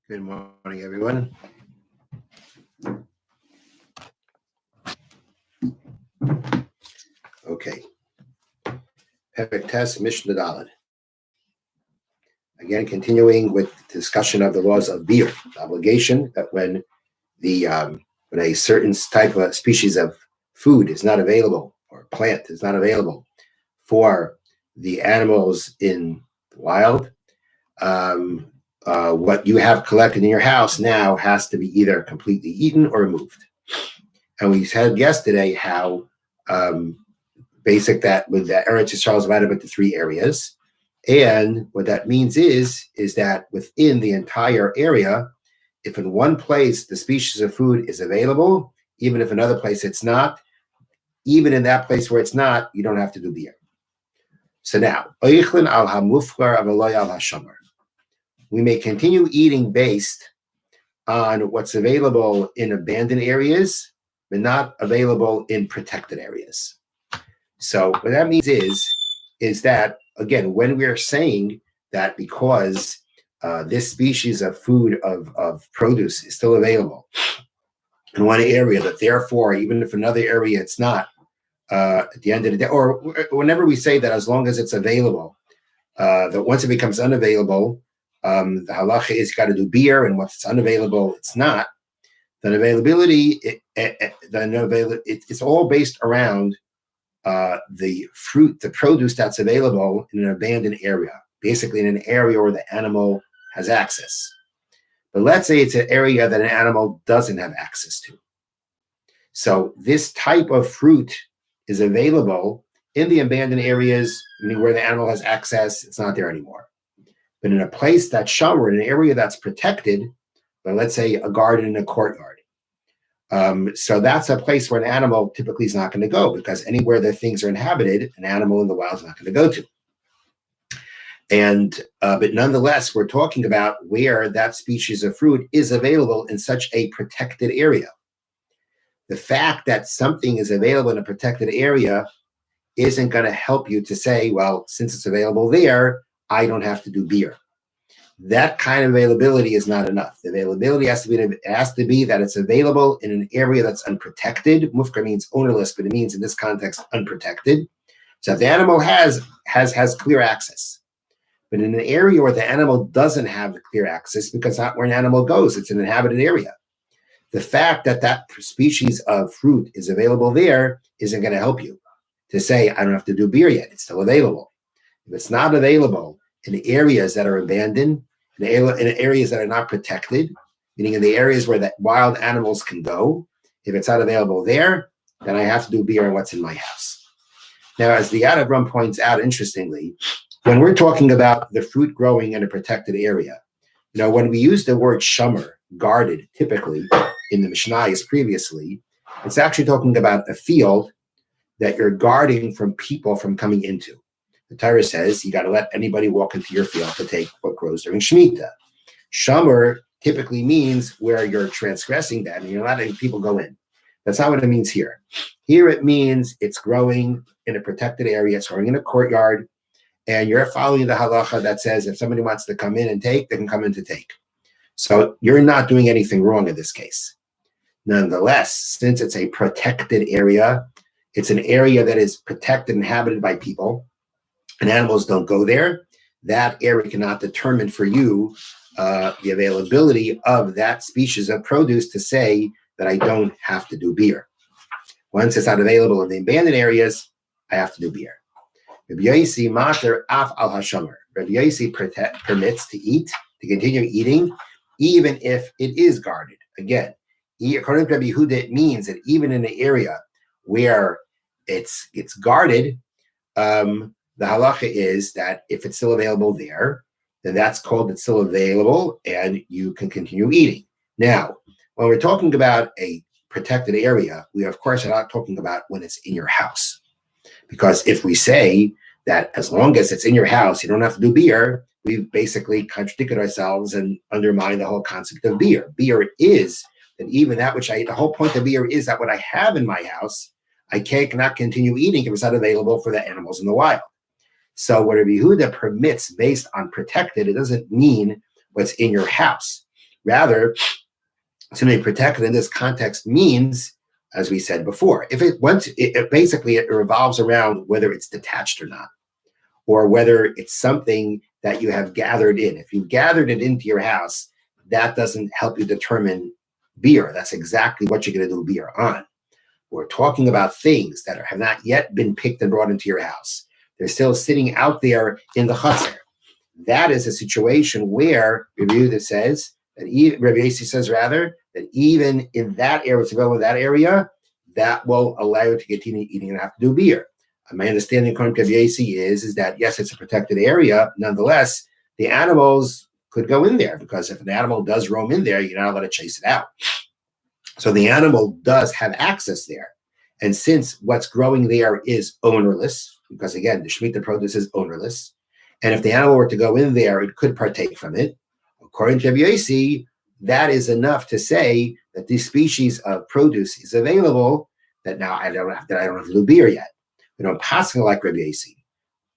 Good morning, everyone. Okay. Perek Tes Mishna Daled. Again, continuing with the discussion of the laws of beer, the obligation that when a certain type of species of food is not available or plant is not available for the animals in the wild, what you have collected in your house now has to be either completely eaten or removed. And we said yesterday how basic that with the Eretz Yisrael is divided into three areas. And what that means is that within the entire area, if in one place the species of food is available, even if another place it's not, even in that place where it's not, you don't have to do beer. So now, we may continue eating based on what's available in abandoned areas, but not available in protected areas. So what that means is that, again, when we're saying that because this species of food, of produce is still available in one area, that therefore, even if another area it's not, at the end of the day, or whenever we say that as long as it's available, that once it becomes unavailable, the halacha is you got to do beer, and once it's unavailable, it's not. Then availability, it's all based around the fruit, the produce that's available in an abandoned area, basically in an area where the animal has access. But let's say it's an area that an animal doesn't have access to. So this type of fruit is available in the abandoned areas, meaning where the animal has access, it's not there anymore. But in a place that's shower, in an area that's protected, but let's say a garden in a courtyard. So that's a place where an animal typically is not going to go, because anywhere that things are inhabited, an animal in the wild is not going to go to. And but nonetheless, we're talking about where that species of fruit is available in such a protected area. The fact that something is available in a protected area isn't going to help you to say, well, since it's available there, I don't have to do beer. That kind of availability is not enough. The availability has to be that it's available in an area that's unprotected. Mufkar means ownerless, but it means in this context unprotected. So if the animal has clear access, but in an area where the animal doesn't have the clear access, because not where an animal goes, it's an inhabited area. The fact that that species of fruit is available there isn't going to help you to say, I don't have to do beer yet. It's still available. If it's not available in areas that are abandoned, in areas that are not protected, meaning in the areas where the wild animals can go, if it's not available there, then I have to do beer on what's in my house. Now, as the Yad Avram points out, interestingly, when we're talking about the fruit growing in a protected area, when we use the word shomer, guarded, typically in the Mishna previously, it's actually talking about a field that you're guarding from people from coming into. The Torah says you got to let anybody walk into your field to take what grows during Shemitah. Shomer typically means where you're transgressing that and you're not letting people go in. That's not what it means here. Here it means it's growing in a protected area, it's growing in a courtyard, and you're following the halacha that says if somebody wants to come in and take, they can come in to take. So you're not doing anything wrong in this case. Nonetheless, since it's a protected area, it's an area that is protected and inhabited by people, and animals don't go there, that area cannot determine for you the availability of that species of produce to say that I don't have to do beer. Once it's not available in the abandoned areas, I have to do beer. Rabbi Yossi mater af al hashomer. Rabbi Yossi permits to eat, to continue eating, even if it is guarded. Again, according to Rabbi Yehuda, it means that even in an area where it's guarded, the halacha is that if it's still available there, then that's called it's still available and you can continue eating. Now, when we're talking about a protected area, we of course are not talking about when it's in your house. Because if we say that as long as it's in your house, you don't have to do beer, we've basically contradicted ourselves and undermined the whole concept of beer. Beer is that even that which the whole point of beer is that what I have in my house, I cannot continue eating if it's not available for the animals in the wild. So what Rabbi Yehuda permits based on protected, it doesn't mean what's in your house. Rather, something protected in this context means, as we said before, if it basically it revolves around whether it's detached or not, or whether it's something that you have gathered in. If you've gathered it into your house, that doesn't help you determine beer. That's exactly what you're going to do beer on. We're talking about things that have not yet been picked and brought into your house. They're still sitting out there in the chutzner. That is a situation where Rabbi Yehuda says, that Rabbi Yossi says rather, that even in that area, it's available in that area, that will allow you to continue eating and have to do beer. My understanding according to Rabbi Yossi is that, yes, it's a protected area. Nonetheless, the animals could go in there, because if an animal does roam in there, you're not allowed to chase it out. So the animal does have access there. And since what's growing there is ownerless, because again, the Shemitah produce is ownerless, and if the animal were to go in there, it could partake from it. According to Rabbi Yossi, that is enough to say that this species of produce is available, that now I don't have to do beer yet. We don't pass like Rabbi Yossi.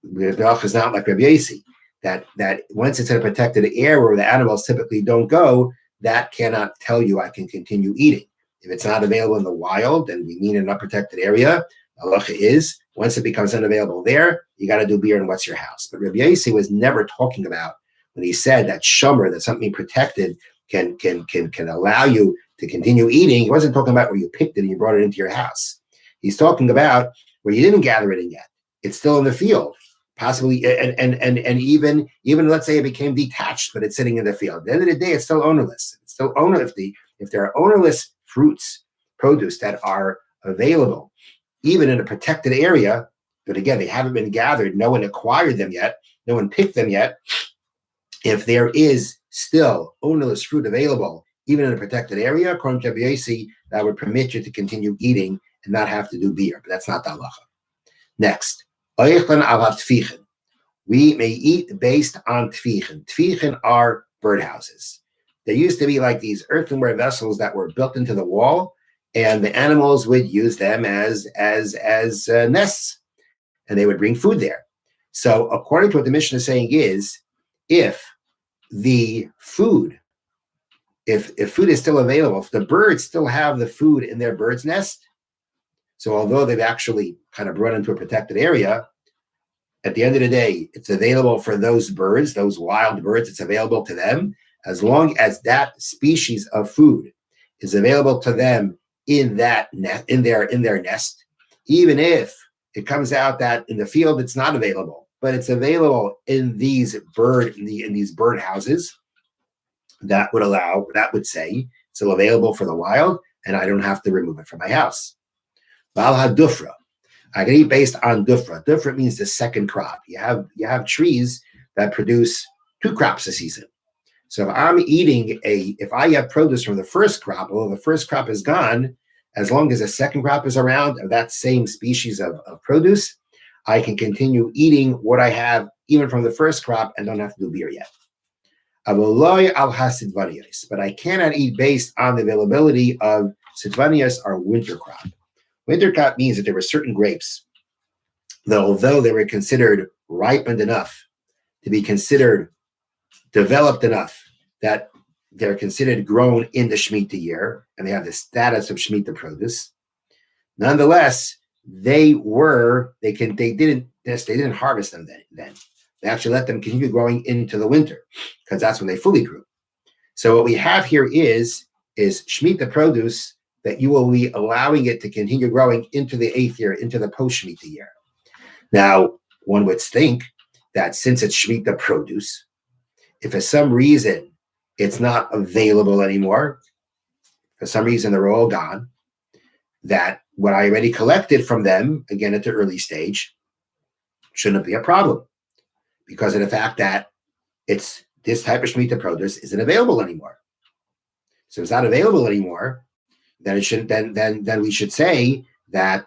The halacha is not like Rabbi Yossi, that once it's in a protected area where the animals typically don't go, that cannot tell you I can continue eating. If it's not available in the wild, and we mean in a protected area, halacha is, once it becomes unavailable there, you got to do beer in what's your house. But Rabbi Yossi was never talking about, when he said that shomer, that something protected can allow you to continue eating, he wasn't talking about where you picked it and you brought it into your house. He's talking about where you didn't gather it in yet. It's still in the field, possibly, and even let's say it became detached, but it's sitting in the field. At the end of the day, it's still ownerless. It's still ownerless. If there are ownerless fruits, produce that are available, even in a protected area, but again, they haven't been gathered, no one acquired them yet, no one picked them yet. If there is still ownerless fruit available, even in a protected area, according to Rabbi Yossi, that would permit you to continue eating and not have to do beer, but that's not the halacha. Next, we may eat based on tfichin. Tfichin are birdhouses. They used to be like these earthenware vessels that were built into the wall, and the animals would use them as nests, and they would bring food there. So according to what the Mishna is saying is, if the food, if food is still available, if the birds still have the food in their bird's nest, so although they've actually kind of brought into a protected area, at the end of the day, it's available for those birds, those wild birds, it's available to them, as long as that species of food is available to them in that net, in their nest, even if it comes out that in the field it's not available, but it's available in these bird houses, that would say it's still available for the wild, and I don't have to remove it from my house. Val hadufra, I can eat based on dufra. Dufra means the second crop. You have trees that produce 2 crops a season. So if I have produce from the first crop, although the first crop is gone, as long as the second crop is around of that same species of produce, I can continue eating what I have even from the first crop and don't have to do beer yet. But I cannot eat based on the availability of sidvanias, our winter crop. Winter crop means that there were certain grapes that, although they were considered ripened enough to be considered developed enough that they're considered grown in the Shemitah year, and they have the status of Shemitah produce. Nonetheless, they didn't harvest them then. They actually let them continue growing into the winter, because that's when they fully grew. So what we have here is Shemitah produce that you will be allowing it to continue growing into the 8th year, into the post-Shemitah year. Now, one would think that since it's Shemitah produce, if for some reason it's not available anymore, for some reason they're all gone, that what I already collected from them, again at the early stage, shouldn't be a problem, because of the fact that it's this type of Shemitah produce isn't available anymore. So if it's not available anymore, then it should then we should say that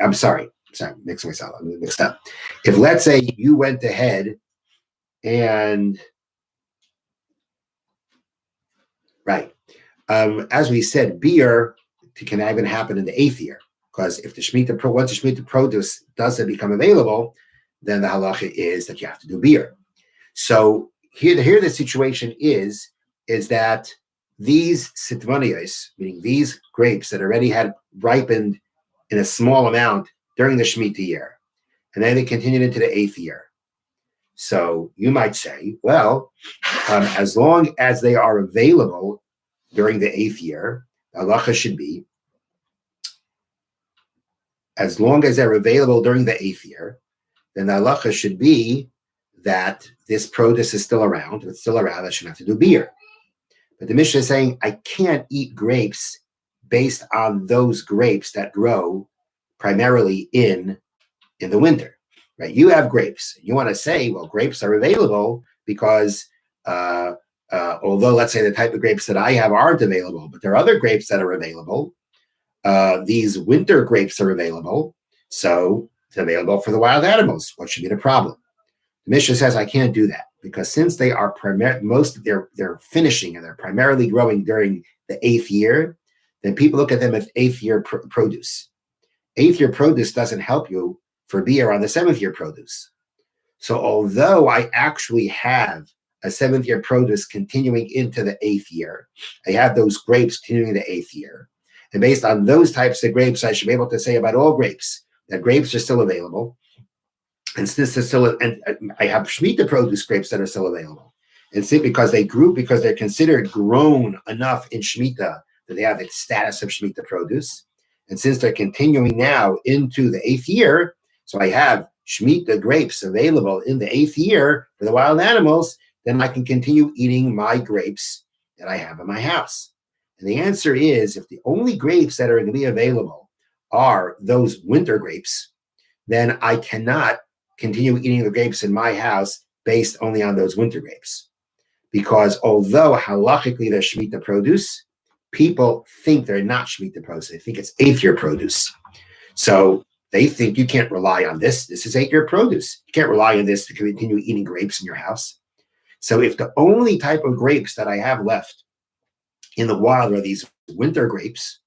I'm sorry, mixing myself, I'm mixed up. If let's say you went ahead and right, as we said, beer can even happen in the 8th year, because if once the Shemitah produce doesn't become available, then the halacha is that you have to do beer. So here the situation is that these sitvanios, meaning these grapes that already had ripened in a small amount during the Shemitah year, and then they continued into the 8th year. So you might say, well, as long as they are available during the 8th year, the halacha should be, as long as they're available during the 8th year, then the halacha should be that this produce is still around. If it's still around, I shouldn't have to do beer. But the Mishnah is saying, I can't eat grapes based on those grapes that grow primarily in the winter, right? You have grapes. You want to say, well, grapes are available because although let's say the type of grapes that I have aren't available, but there are other grapes that are available. These winter grapes are available, so it's available for the wild animals. What should be the problem? The Mishnah says I can't do that because since they are they're finishing and they're primarily growing during the 8th year, then people look at them as 8th year produce. 8th year produce doesn't help you for beer on the 7th year produce. So although I actually have a 7th year produce continuing into the 8th year, I have those grapes continuing the 8th year. And based on those types of grapes, I should be able to say about all grapes that grapes are still available. And since they're still, and I have Shemitah produce grapes that are still available. And because they're considered grown enough in Shemitah that they have the status of Shemitah produce. And since they're continuing now into the 8th year, so I have Shemitah grapes available in the 8th year for the wild animals, then I can continue eating my grapes that I have in my house. And the answer is, if the only grapes that are going to be available are those winter grapes, then I cannot continue eating the grapes in my house based only on those winter grapes. Because although halachically they're Shemitah produce, people think they're not Shemitah produce. They think it's 8th year produce. So they think you can't rely on this. This is 8th year produce. You can't rely on this to continue eating grapes in your house. So if the only type of grapes that I have left in the wild are these winter grapes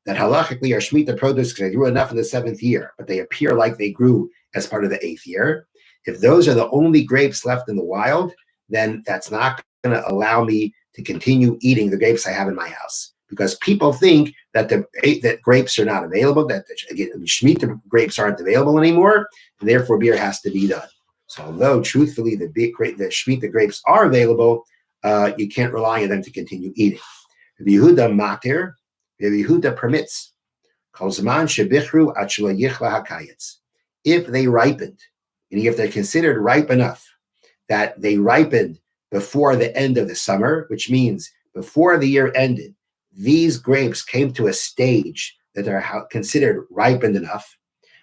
that halachically are Shemitah produce because they grew enough in the 7th year, but they appear like they grew as part of the 8th year. If those are the only grapes left in the wild, then that's not going to allow me to continue eating the grapes I have in my house, because people think that that grapes are not available, that again, Shemitah grapes aren't available anymore, and therefore beer has to be done. So although truthfully the Shemitah grapes are available, you can't rely on them to continue eating. Rabbi Yehuda matir, Rabbi Yehuda permits. If they ripened, meaning if they're considered ripe enough that they ripened before the end of the summer, which means before the year ended, these grapes came to a stage that are considered ripened enough.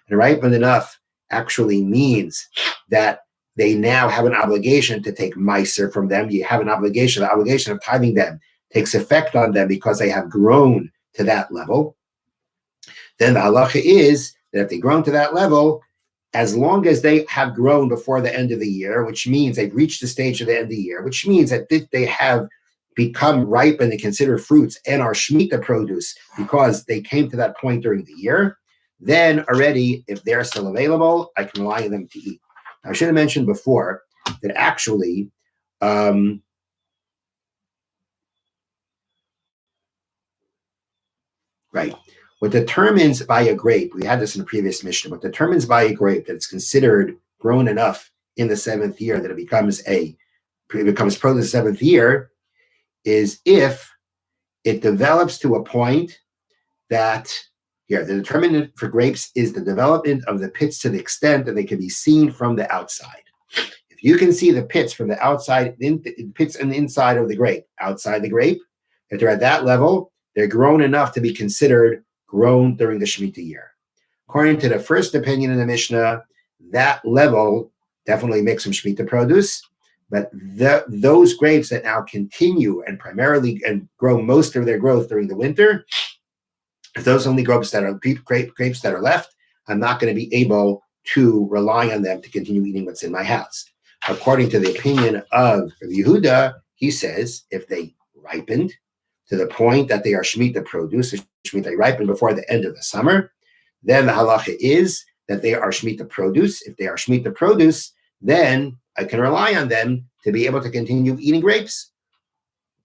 And ripened enough actually means that they now have an obligation to take meiser from them. You have an obligation, the obligation of tithing them takes effect on them because they have grown to that level. Then the halacha is that if they grown to that level, as long as they have grown before the end of the year, which means they've reached the stage of the end of the year, which means that they have become ripe and they consider fruits and are Shemitah produce because they came to that point during the year, then already, if they're still available, I can rely on them to eat. I should have mentioned before that actually, right, what determines by a grape, we had this in the previous Mishnah, what determines by a grape that it's considered grown enough in the 7th year that it becomes produce the 7th year is if it develops to a point that, the determinant for grapes is the development of the pits to the extent that they can be seen from the outside. If you can see the pits from the outside, pits on the inside of the grape, outside the grape, if they're at that level, they're grown enough to be considered grown during the Shemitah year. According to the first opinion in the Mishnah, that level definitely makes them Shemitah produce, but those grapes that now continue and primarily and grow most of their growth during the winter, if those only grapes that are left, I'm not going to be able to rely on them to continue eating what's in my house. According to the opinion of Rabbi Yehuda, he says if they ripened to the point that they are Shemitah produce, which means they ripen before the end of the summer, then the halacha is that they are Shemitah produce. If they are Shemitah produce, then I can rely on them to be able to continue eating grapes.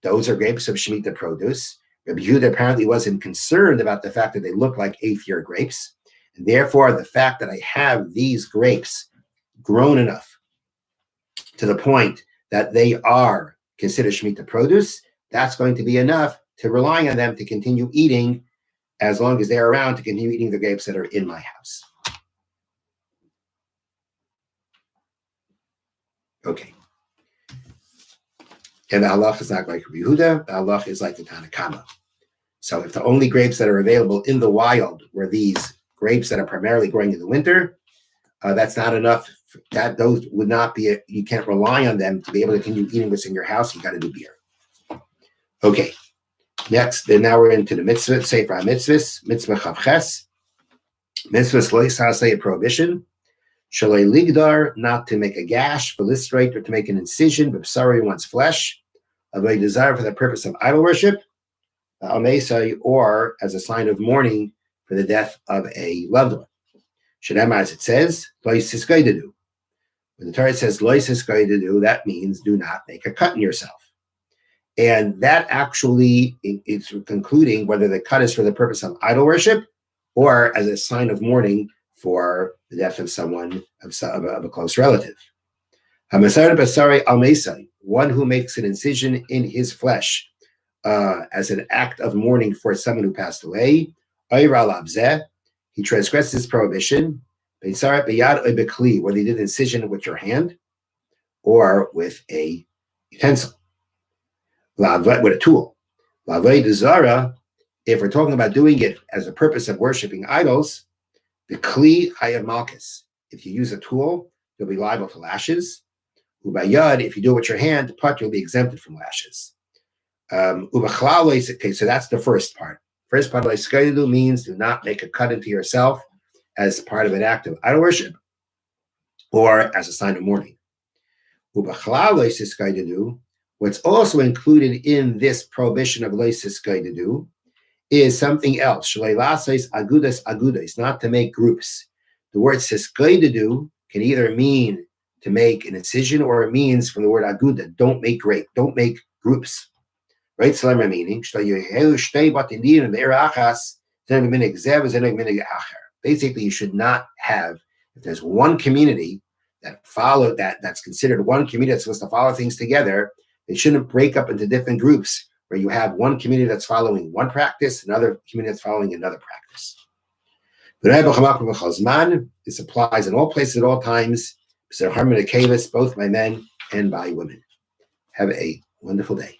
Those are grapes of Shemitah produce. Rabbi Yehuda apparently wasn't concerned about the fact that they look like eighth-year grapes. And therefore, the fact that I have these grapes grown enough to the point that they are considered Shemitah produce, that's going to be enough to rely on them to continue eating as long as they're around, to continue eating the grapes that are in my house. Okay. And the halach is not like Rabbi Yehuda. The halach is like the Tanakama. So if the only grapes that are available in the wild were these grapes that are primarily growing in the winter, that's not enough. That those would not be, you can't rely on them to be able to continue eating what's in your house. You got to do beer. Okay. Next, then now we're into the mitzvah, Sefer HaMitzvot, mitzvah chavches. Mitzvah lo yisaseh, a prohibition. Shalei ligdar, not to make a gash, velistrate, or to make an incision, b'psari, one's flesh, of a desire for the purpose of idol worship, al-mesai, or as a sign of mourning for the death of a loved one. Shadema, as it says, lo yisisgaidedu. When the Torah says lo yisisgaidedu, that means do not make a cut in yourself. And that actually is concluding whether the cut is for the purpose of idol worship or as a sign of mourning for the death of someone, of a close relative. HaMasar basari al-mesai, one who makes an incision in his flesh as an act of mourning for someone who passed away. He transgressed his prohibition. Whether he did an incision with your hand or with a utensil, with a tool. If we're talking about doing it as a purpose of worshiping idols, the kli chayav malchus. If you use a tool, you'll be liable to lashes. Ubayad, if you do it with your hand, you'll be exempted from lashes. Okay, so that's the first part. First part of means do not make a cut into yourself as part of an act of idol worship or as a sign of mourning. What's also included in this prohibition of leisiskaidu is something else. Agudas, not to make groups. The word siskaidu can either mean to make an incision or it means from the word aguda, don't make groups. Right? So meaning basically you should not have, if there's one community that's considered one community that's supposed to follow things together, they shouldn't break up into different groups where you have one community that's following one practice, another community that's following another practice. This applies in all places at all times, both by men and by women. Have a wonderful day.